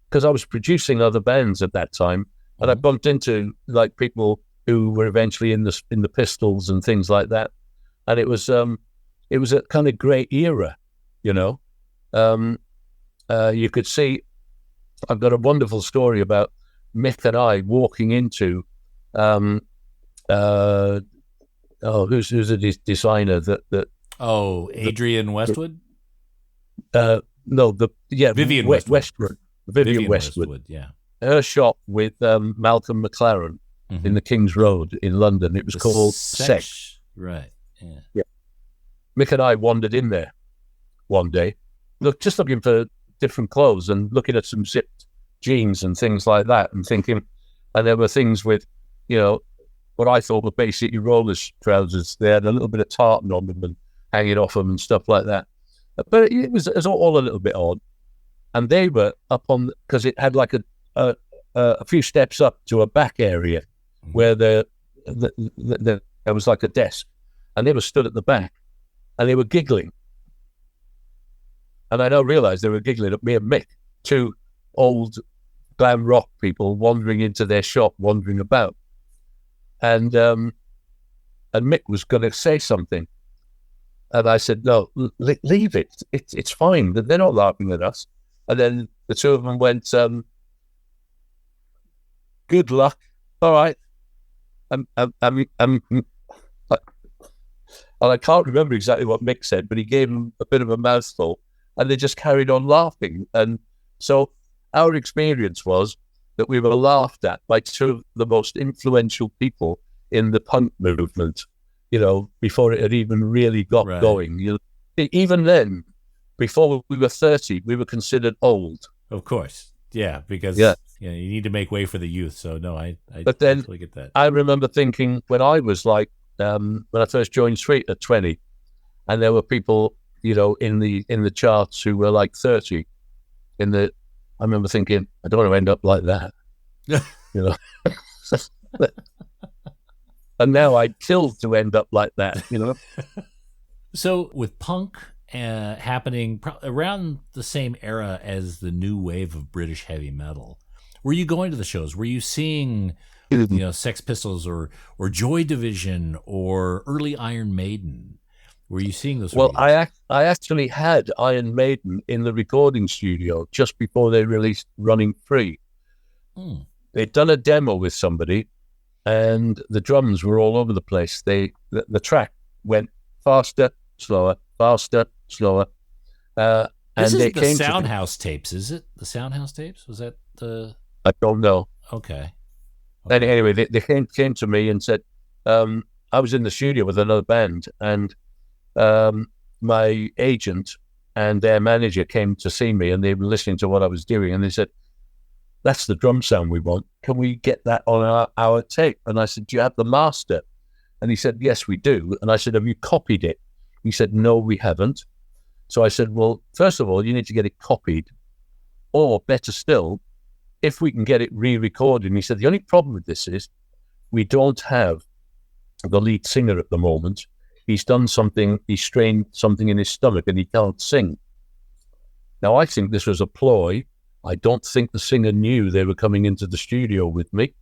because I was producing other bands at that time. And I bumped into like people who were eventually in the Pistols and things like that. And it was a kind of great era, you could see. I've got a wonderful story about Mick and I walking into who's a designer that Adrian Westwood. Vivian Westwood. Vivian Westwood. Yeah. Her shop with Malcolm McLaren in the King's Road in London. It was called Sex. Right. Yeah. Mick and I wandered in there one day, just looking for different clothes and looking at some zipped jeans and things like that, and thinking, and there were things with, what I thought were basically roller trousers. They had a little bit of tartan on them and hanging off them and stuff like that. But it was all a little bit odd. And they were up on, because it had like a few steps up to a back area where there was like a desk, and they were stood at the back and they were giggling. And I now realised they were giggling at me and Mick, two old glam rock people wandering into their shop, wandering about. And Mick was going to say something. And I said, no, leave it. It's fine. They're not laughing at us. And then the two of them went, good luck. All right. And I can't remember exactly what Mick said, but he gave them a bit of a mouthful, and they just carried on laughing. And so our experience was that we were laughed at by two of the most influential people in the punk movement, before it had even really got going. Even then, before we were 30, we were considered old. Of course. Yeah, because you need to make way for the youth. So no, I totally get that. I remember thinking when I was like, when I first joined Sweet at 20, and there were people, in the charts who were like 30. I remember thinking, I don't want to end up like that. And now I'd kill to end up like that, So with punk happening around the same era as the new wave of British heavy metal, Were you going to the shows? Were you seeing, Sex Pistols or Joy Division or early Iron Maiden? Were you seeing those? Well, I actually had Iron Maiden in the recording studio just before they released Running Free. They'd done a demo with somebody, and the drums were all over the place. The track went faster, slower, faster, slower. This and is they the came Soundhouse tapes, is it? The Soundhouse tapes? Was that the? I don't know. Okay. Anyway, they came to me and said, I was in the studio with another band, and my agent and their manager came to see me, and they were listening to what I was doing, and they said, "That's the drum sound we want. Can we get that on our tape?" And I said, "Do you have the master?" And he said, "Yes, we do." And I said, "Have you copied it?" He said, "No, we haven't." So I said, "Well, first of all, you need to get it copied, or better still, if we can get it re-recorded." And he said, "The only problem with this is we don't have the lead singer at the moment. He's done something, he strained something in his stomach and he can't sing." Now, I think this was a ploy. I don't think the singer knew they were coming into the studio with me,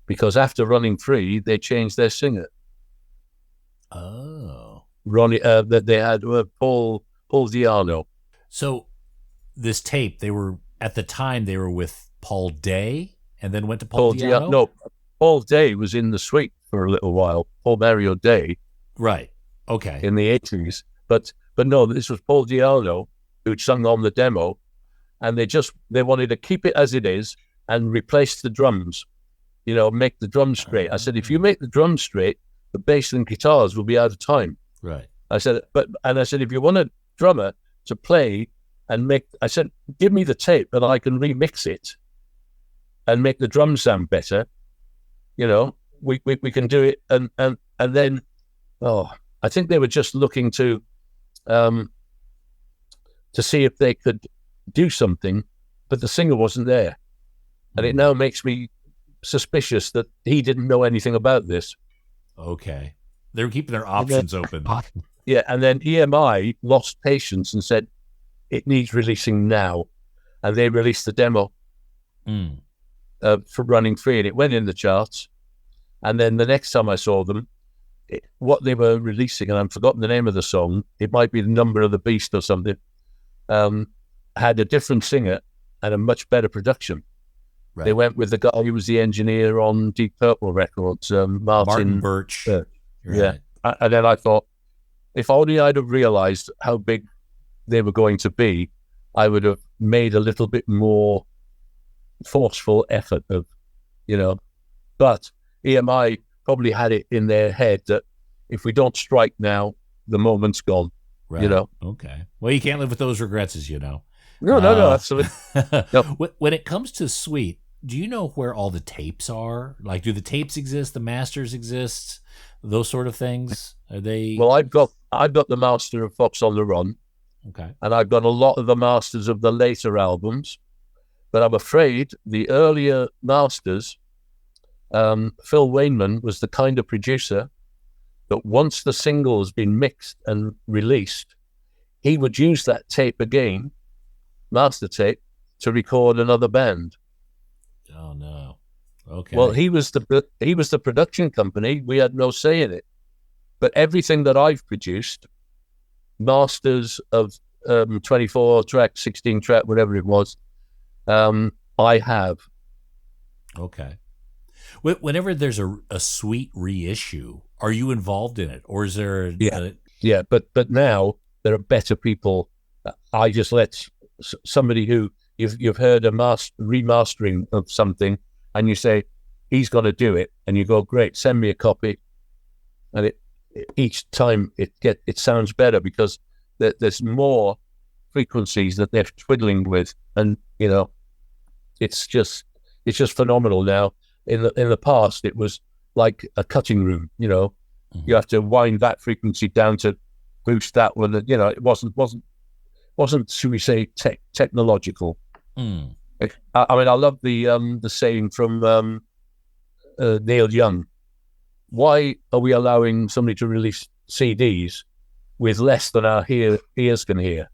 because after Running Free, they changed their singer. Oh. Ronnie, that they had Paul Diano. So this tape, at the time they were with Paul Day and then went to Paul Diano? No, Paul Day was in the suite for a little while. Paul Mario Day. Right. Okay. In the 80s. But no, this was Paul Diano who'd sung on the demo, and they wanted to keep it as it is and replace the drums, make the drums straight. I said, if you make the drums straight, the bass and guitars will be out of time. Right. I said, if you want a drummer to play and give me the tape and I can remix it and make the drums sound better. We can do it. And then, I think they were just looking to see if they could do something, but the singer wasn't there. And it now makes me suspicious that he didn't know anything about this. Okay. They were keeping their options open. Yeah, and then EMI lost patience and said, it needs releasing now. And they released the demo for Running Free, and it went in the charts. And then the next time I saw them, what they were releasing, and I've forgotten the name of the song, it might be The Number of the Beast or something, had a different singer and a much better production. Right. They went with the guy who was the engineer on Deep Purple records, Martin Birch. Right. Yeah. And then I thought, if only I'd have realized how big they were going to be, I would have made a little bit more forceful effort of, but EMI probably had it in their head that if we don't strike now, the moment's gone. Right. Okay. Well, you can't live with those regrets, as you know. No, absolutely. No. When it comes to Sweet, do you know where all the tapes are? Like, do the tapes exist? The masters exist? Those sort of things? Are they? Well, I've got the master of Fox on the Run. Okay. And I've got a lot of the masters of the later albums. But I'm afraid the earlier masters, Phil Wainman was the kind of producer that once the single has been mixed and released, he would use that tape again, master tape, to record another band. Oh no! Okay. Well, he was the production company. We had no say in it. But everything that I've produced, masters of 24 track, 16 track, whatever it was, I have. Okay. Whenever there's a Sweet reissue, are you involved in it, or is there? Yeah. But now there are better people. I just let somebody who you've heard a remastering of something, and you say he's got to do it, and you go, great, send me a copy, and each time it sounds better because there's more frequencies that they're twiddling with, and it's just phenomenal now. In the past, it was like a cutting room. Mm-hmm. You have to wind that frequency down to boost that one. It wasn't should we say technological. Mm. I mean, I love the saying from Neil Young. Why are we allowing somebody to release CDs with less than our ears can hear?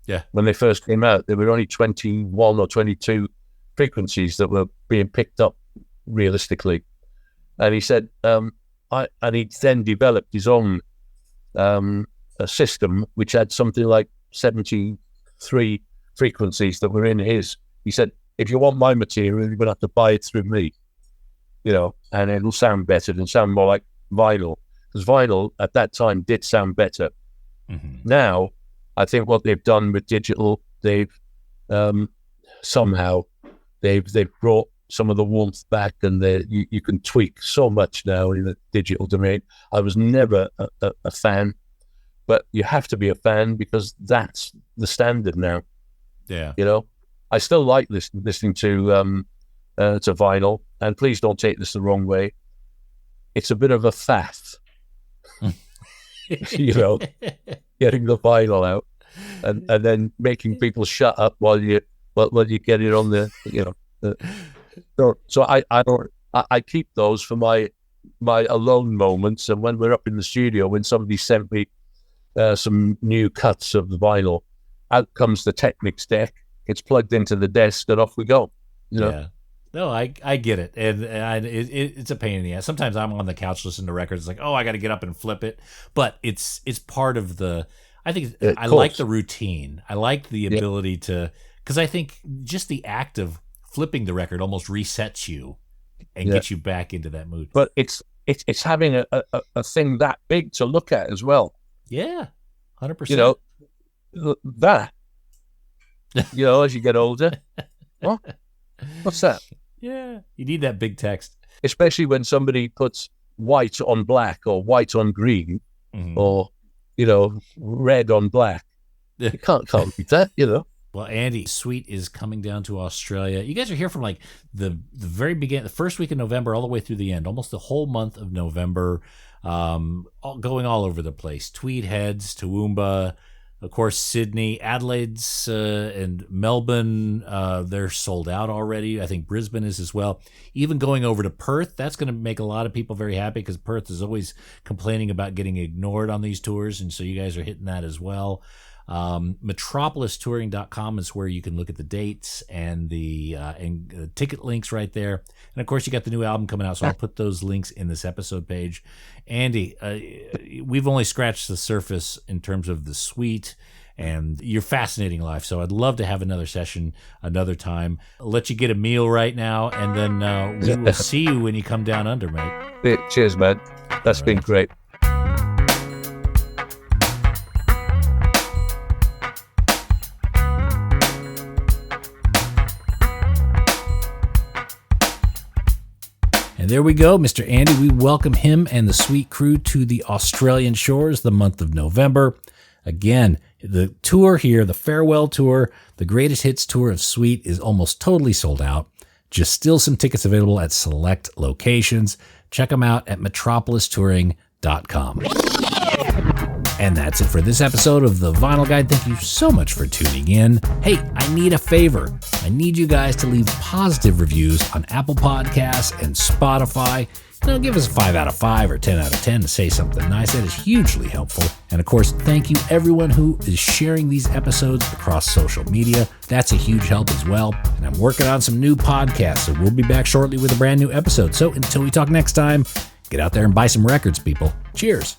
Yeah. When they first came out, they were only 21 or 22 frequencies that were being picked up realistically. And he said, and he then developed his own a system which had something like 73 frequencies that were in his. He said, if you want my material, you're going to have to buy it through me, and it'll sound better and sound more like vinyl. Because vinyl at that time did sound better. Mm-hmm. Now, I think what they've done with digital, they've somehow they've brought some of the warmth back, and you can tweak so much now in the digital domain. I was never a fan, but you have to be a fan because that's the standard now. Yeah, I still like listening to vinyl, and please don't take this the wrong way. It's a bit of a faff, getting the vinyl out and then making people shut up while you get it on the. So I keep those for my alone moments, and when we're up in the studio, when somebody sent me some new cuts of the vinyl, out comes the Technics deck. It's plugged into the desk, and off we go. Yeah. No, I get it, and it's a pain in the ass. Sometimes I'm on the couch listening to records. It's like, oh, I got to get up and flip it, but it's part of the. I think I like the routine. I like the ability to, because I think just the act of flipping the record almost resets you and gets you back into that mood. But it's having a thing that big to look at as well. Yeah, 100%. That. As you get older, what's that? Yeah, you need that big text, especially when somebody puts white on black or white on green, or red on black. You can't beat that, Well, Andy, Sweet is coming down to Australia. You guys are here from like the very beginning, the first week of November, all the way through the end, almost the whole month of November, going all over the place. Tweed Heads, Toowoomba, of course, Sydney, Adelaide's, and Melbourne. They're sold out already. I think Brisbane is as well. Even going over to Perth, that's going to make a lot of people very happy because Perth is always complaining about getting ignored on these tours, and so you guys are hitting that as well. MetropolisTouring.com is where you can look at the dates and the ticket links right there. And of course, you got the new album coming out, so I'll put those links in this episode page. Andy, we've only scratched the surface in terms of the Suite and your fascinating life. So I'd love to have another session another time. I'll let you get a meal right now, and then we will see you when you come down under, mate. Cheers, man. That's been great. And there we go, Mr. Andy. We welcome him and the Sweet crew to the Australian shores the month of November. Again, the tour here, the farewell tour, the greatest hits tour of Sweet is almost totally sold out. Just still some tickets available at select locations. Check them out at metropolistouring.com. And that's it for this episode of The Vinyl Guide. Thank you so much for tuning in. Hey, I need a favor. I need you guys to leave positive reviews on Apple Podcasts and Spotify. Give us a 5 out of 5 or 10 out of 10 to say something nice. That is hugely helpful. And of course, thank you everyone who is sharing these episodes across social media. That's a huge help as well. And I'm working on some new podcasts, so we'll be back shortly with a brand new episode. So until we talk next time, get out there and buy some records, people. Cheers.